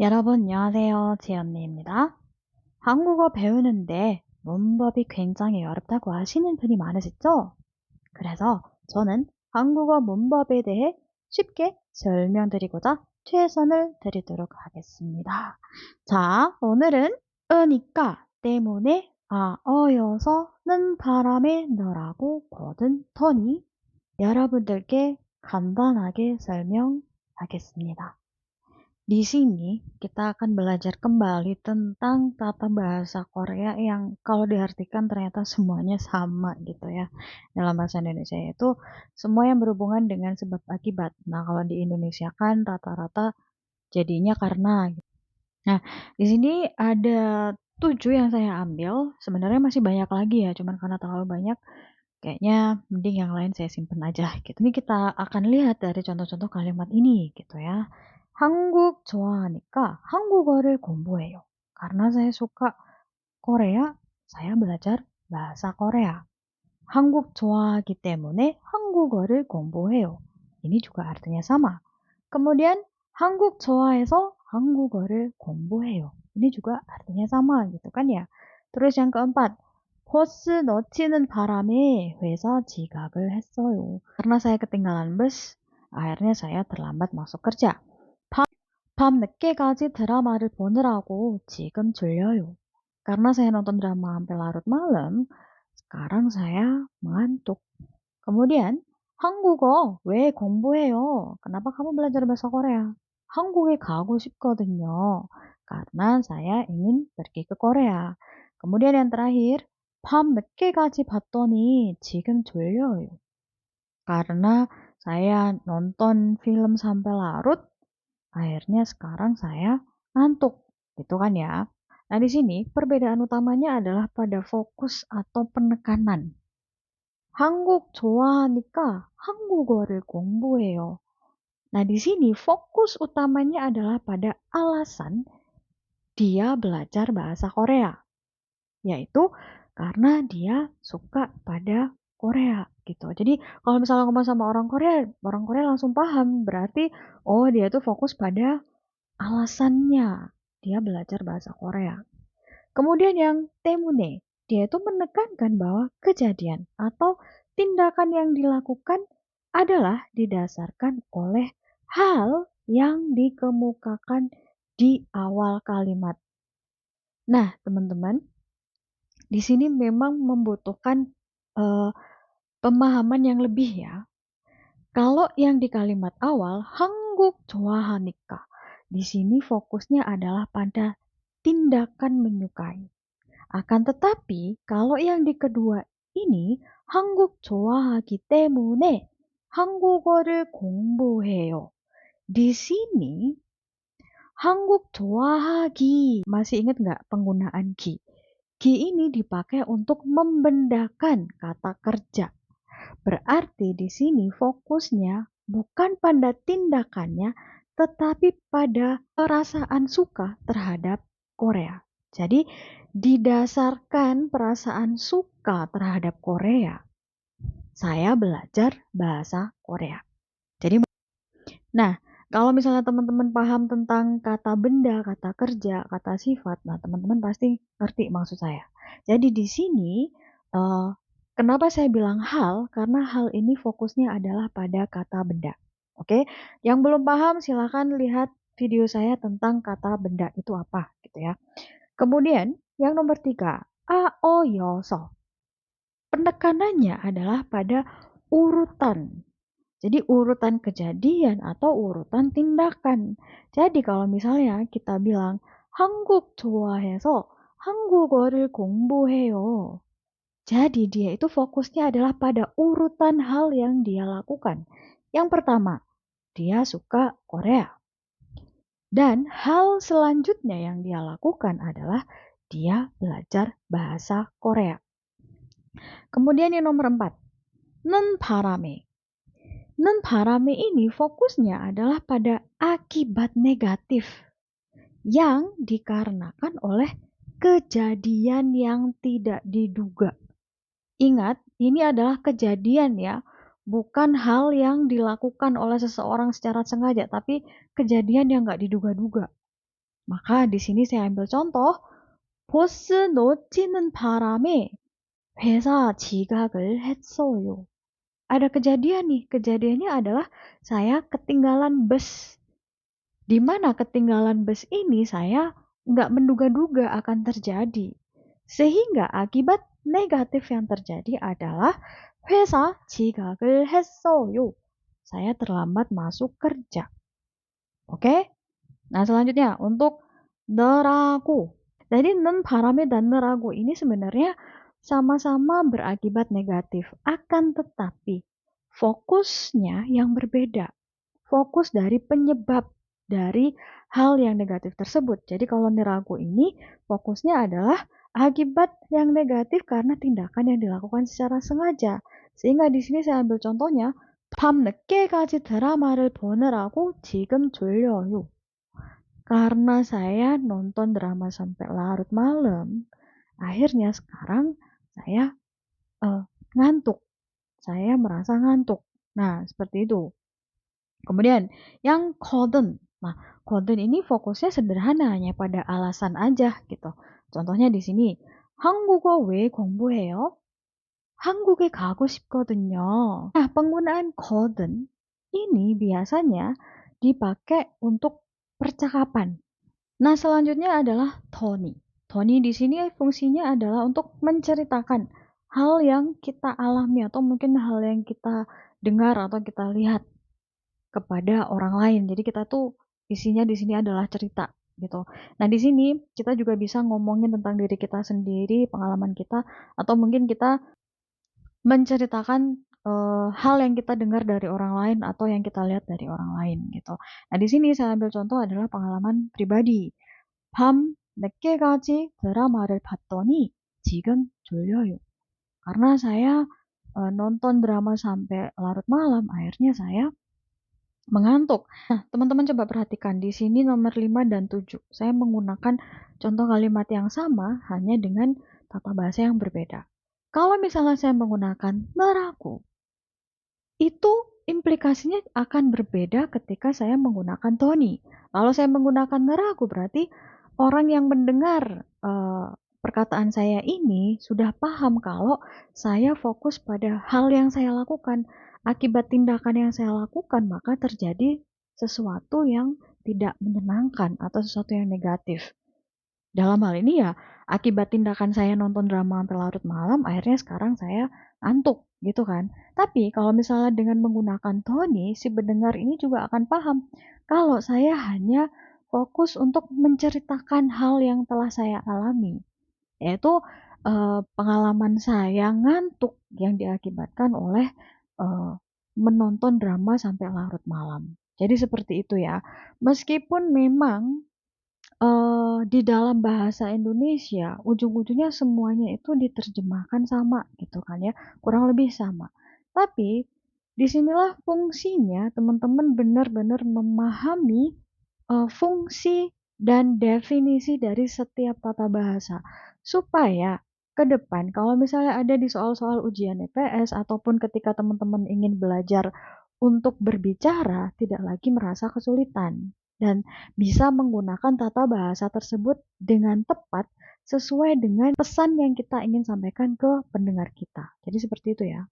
여러분, 안녕하세요. 지연미입니다. 한국어 배우는데 문법이 굉장히 어렵다고 하시는 분이 많으시죠? 그래서 저는 한국어 문법에 대해 쉽게 설명드리고자 최선을 드리도록 하겠습니다. 자, 오늘은 으니까 때문에 어여서는 바람에 너라고 거둔 터니 여러분들께 간단하게 설명하겠습니다. Di sini kita akan belajar kembali tentang tata bahasa Korea yang kalau diartikan ternyata semuanya sama gitu ya. Dalam bahasa Indonesia itu semua yang berhubungan dengan sebab akibat. Nah, kalau di Indonesia kan rata-rata jadinya karena. Nah, di sini ada 7 yang saya ambil. Sebenarnya masih banyak lagi ya, cuman karena terlalu banyak kayaknya mending yang lain saya simpen aja gitu. Ini kita akan lihat dari contoh-contoh kalimat ini gitu ya. 한국 좋아하니까 한국어를 공부해요. Karena saya suka Korea, saya belajar bahasa Korea. 한국 좋아하기 때문에 한국어를 공부해요. Ini juga artinya sama. Kemudian 한국 좋아해서 한국어를 공부해요. Ini juga artinya sama gitu kan ya. Terus yang keempat, 버스 놓치는 바람에 회사 지각을 했어요. Karena saya ketinggalan bus, akhirnya saya terlambat masuk kerja. 밤늦게까지 드라마를 보느라고 지금 졸려요. Karena saya nonton drama sampai larut malam, sekarang saya mengantuk. Kemudian, 한국어 왜 공부해요? Kenapa kamu belajar bahasa Korea? 한국에 가고 싶거든요. Karena saya ingin pergi ke Korea. Kemudian yang terakhir, 밤늦게까지 봤더니 지금 졸려요. Karena saya nonton film sampai larut, akhirnya sekarang saya ngantuk, gitu kan ya. Nah, di sini perbedaan utamanya adalah pada fokus atau penekanan. 한국 좋아하니까 한국어를 공부해요. Nah, di sini fokus utamanya adalah pada alasan dia belajar bahasa Korea, yaitu karena dia suka pada Korea gitu. Jadi kalau misalnya ngomong sama orang Korea langsung paham, berarti oh dia tuh fokus pada alasannya dia belajar bahasa Korea. Kemudian yang temune, dia itu menekankan bahwa kejadian atau tindakan yang dilakukan adalah didasarkan oleh hal yang dikemukakan di awal kalimat. Nah, teman-teman, di sini memang membutuhkan eh, pemahaman yang lebih ya. Kalau yang di kalimat awal, 한국 좋아하니까. Di sini fokusnya adalah pada tindakan menyukai. Akan tetapi, kalau yang di kedua ini, 한국 좋아하기 때문에 한국어를 공부해요. Di sini, 한국 좋아하기, masih ingat nggak penggunaan gi? Gi ini dipakai untuk membendakan kata kerja. Berarti di sini fokusnya bukan pada tindakannya, tetapi pada perasaan suka terhadap Korea. Jadi, didasarkan perasaan suka terhadap Korea, saya belajar bahasa Korea. Jadi, nah, kalau misalnya teman-teman paham tentang kata benda, kata kerja, kata sifat, nah teman-teman pasti ngerti maksud saya. Jadi di sini, kenapa saya bilang hal? Karena hal ini fokusnya adalah pada kata benda. Oke, yang belum paham silahkan lihat video saya tentang kata benda itu apa, gitu ya. Kemudian, yang nomor 3, a, o, yo, so. Penekanannya adalah pada urutan. Jadi urutan kejadian atau urutan tindakan. Jadi kalau misalnya kita bilang 한국 좋아해서 한국어를 공부해요. Jadi dia itu fokusnya adalah pada urutan hal yang dia lakukan. Yang pertama, dia suka Korea. Dan hal selanjutnya yang dia lakukan adalah dia belajar bahasa Korea. Kemudian yang nomor 4, 는 바람에. 는 바람에 ini fokusnya adalah pada akibat negatif yang dikarenakan oleh kejadian yang tidak diduga. Ingat, ini adalah kejadian ya, bukan hal yang dilakukan oleh seseorang secara sengaja, tapi kejadian yang nggak diduga-duga. Maka di sini saya ambil contoh, 보스 놓치는 바람에 회사 지각을 했어요. Ada kejadian nih, kejadiannya adalah saya ketinggalan bus. Di mana ketinggalan bus ini saya nggak menduga-duga akan terjadi. Sehingga akibat negatif yang terjadi adalah 회사 지각을 했어요. Saya terlambat masuk kerja. Oke? Nah, selanjutnya untuk neragu. Jadi 바람에 dan neragu ini sebenarnya sama-sama berakibat negatif. Akan tetapi fokusnya yang berbeda. Fokus dari penyebab dari hal yang negatif tersebut. Jadi kalau neragu ini fokusnya adalah akibat yang negatif karena tindakan yang dilakukan secara sengaja. Sehingga di sini saya ambil contohnya, 밤늦게까지 드라마를 보느라고 지금 졸려요. Karena saya nonton drama sampai larut malam, akhirnya sekarang saya ngantuk. Saya merasa ngantuk. Nah, seperti itu. Kemudian yang 거든. Nah, 거든 ini fokusnya sederhana, hanya pada alasan aja gitu. Contohnya di sini, 한국어 왜 공부해요? 한국에 가고 싶거든요. Nah, penggunaan 거든 ini biasanya dipakai untuk percakapan. Nah, selanjutnya adalah Tony. Tony di sini fungsinya adalah untuk menceritakan hal yang kita alami atau mungkin hal yang kita dengar atau kita lihat kepada orang lain. Jadi kita tuh isinya di sini adalah cerita gitu. Nah, di sini kita juga bisa ngomongin tentang diri kita sendiri, pengalaman kita, atau mungkin kita menceritakan hal yang kita dengar dari orang lain atau yang kita lihat dari orang lain gitu. Nah, di sini saya ambil contoh adalah pengalaman pribadi. 밤 늦게까지 드라마를 봤더니 지금 졸려요. Karena saya nonton drama sampai larut malam, akhirnya saya mengantuk. Nah, teman-teman coba perhatikan di sini nomor 5 dan 7. Saya menggunakan contoh kalimat yang sama hanya dengan tata bahasa yang berbeda. Kalau misalnya saya menggunakan neragu, itu implikasinya akan berbeda ketika saya menggunakan Tony. Kalau saya menggunakan neragu berarti orang yang mendengar perkataan saya ini sudah paham kalau saya fokus pada hal yang saya lakukan. Akibat tindakan yang saya lakukan, maka terjadi sesuatu yang tidak menyenangkan atau sesuatu yang negatif. Dalam hal ini ya, akibat tindakan saya nonton drama sampai larut malam, akhirnya sekarang saya ngantuk gitu kan. Tapi kalau misalnya dengan menggunakan Tony, si pendengar ini juga akan paham kalau saya hanya fokus untuk menceritakan hal yang telah saya alami, yaitu pengalaman saya ngantuk yang diakibatkan oleh menonton drama sampai larut malam. Jadi seperti itu ya. Meskipun memang di dalam bahasa Indonesia ujung-ujungnya semuanya itu diterjemahkan sama gitu kan ya, kurang lebih sama. Tapi disinilah fungsinya teman-teman benar-benar memahami fungsi dan definisi dari setiap tata bahasa supaya ke depan kalau misalnya ada di soal-soal ujian EPS ataupun ketika teman-teman ingin belajar untuk berbicara tidak lagi merasa kesulitan dan bisa menggunakan tata bahasa tersebut dengan tepat sesuai dengan pesan yang kita ingin sampaikan ke pendengar kita. Jadi seperti itu ya.